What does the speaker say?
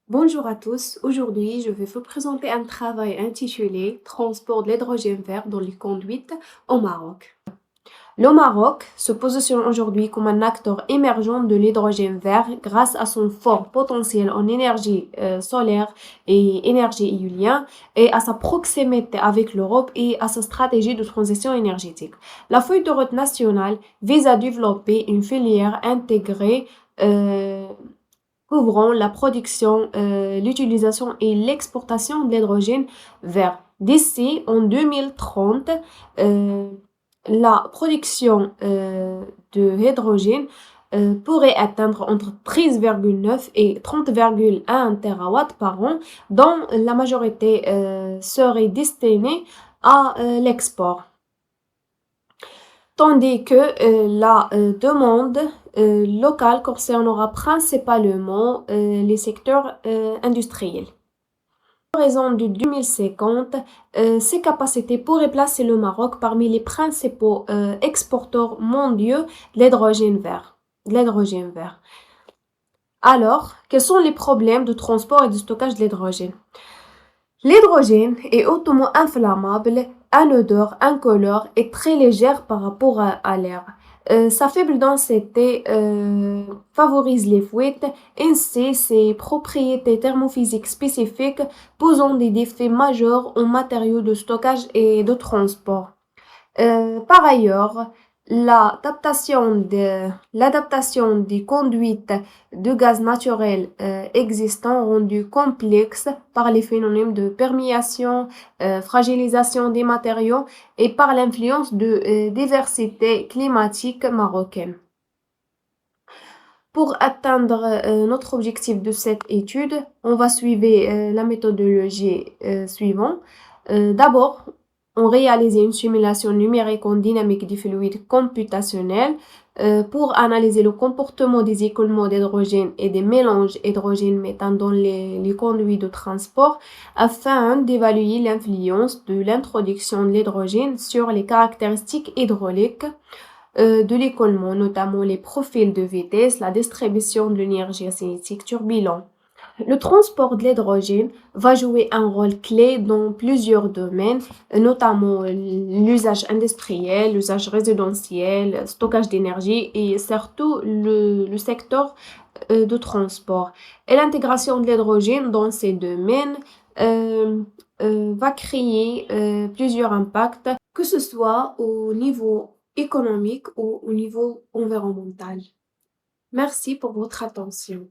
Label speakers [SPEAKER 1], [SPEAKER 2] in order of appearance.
[SPEAKER 1] Bonjour à tous, aujourd'hui je vais vous présenter un travail intitulé Transport de l'hydrogène vert dans les conduites au Maroc. Le Maroc se positionne aujourd'hui comme un acteur émergent de l'hydrogène vert grâce à son fort potentiel en énergie solaire et énergie éolienne et à sa proximité avec l'Europe et à sa stratégie de transition énergétique. La feuille de route nationale vise à développer une filière intégrée euh, couvrant la production, l'utilisation et l'exportation de l'hydrogène vert. D'ici en 2030, euh, la production de hydrogène pourrait atteindre entre 13,9 et 30,1 TWh par an, dont la majorité serait destinée à l'export. Tandis que la demande locale concernera principalement les secteurs industriels. À raison de 2050, ces capacités pourraient placer le Maroc parmi les principaux exporteurs mondiaux de l'hydrogène vert. Alors, quels sont les problèmes de transport et de stockage de l'hydrogène? L'hydrogène est hautement inflammable, inodore, incolore et très légère par rapport à l'air. Sa faible densité favorise les fuites, ainsi ses propriétés thermophysiques spécifiques posant des défis majeurs en matériaux de stockage et de transport. Par ailleurs, l'adaptation des conduites de gaz naturel existants rendues complexes par les phénomènes de perméation, fragilisation des matériaux et par l'influence de diversité climatique marocaine. Pour atteindre notre objectif de cette étude, on va suivre la méthodologie suivante. D'abord, on réalise une simulation numérique en dynamique des fluides computationnels pour analyser le comportement des écoulements d'hydrogène et des mélanges hydrogène-méthane dans les conduits de transport afin d'évaluer l'influence de l'introduction de l'hydrogène sur les caractéristiques hydrauliques de l'écoulement, notamment les profils de vitesse, la distribution de l'énergie cinétique turbulente. Le transport de l'hydrogène va jouer un rôle clé dans plusieurs domaines, notamment l'usage industriel, l'usage résidentiel, le stockage d'énergie et surtout le secteur de transport. Et l'intégration de l'hydrogène dans ces domaines va créer plusieurs impacts, que ce soit au niveau économique ou au niveau environnemental. Merci pour votre attention.